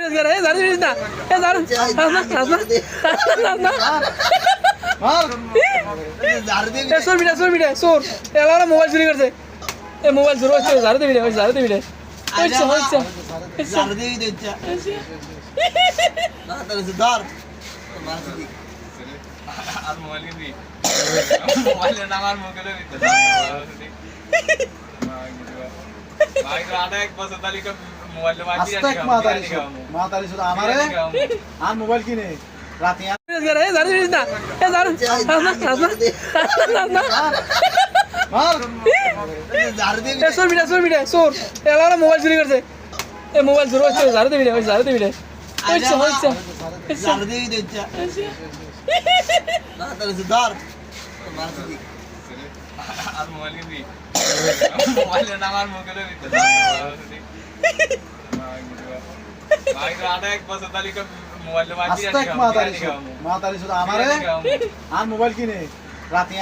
জারু this না এ জারু সোর মিটা সোর এলারা mobile চুরি করছে এ মোবাইল চুরি হচ্ছে জারু দিবি রে জারু দিবি রে হচ্ছে জারু দিবি দিচ্ছা না তাহলে ধর মারছি দি আর মোবাইল কিনবি মোবাইলে নামার মুখে দিতে ভাই আধা এক বছর তালিকা মোবাইল মারছি মাতারি শুধু আমারে আর মোবাইল কিনে রাতে জারু দিস না এ জারু মার জারু দিবি সোর মিটা সোর এলারা মোবাইল চুরি করছে এ মোবাইল চুরি হচ্ছে জারু দিবি রে জারু দিবি রে হচ্ছে জারু দিবি দিচ্ছা না তাহলে ধর মারছি দি আর মোবাইল কিনবি মোবাইলে নামার মুখে দিতে ভাই আধা এক বছর তালিকা মোবাইল মারছি মাতারি শুধু আমারে আর মোবাইল কিনে রাতে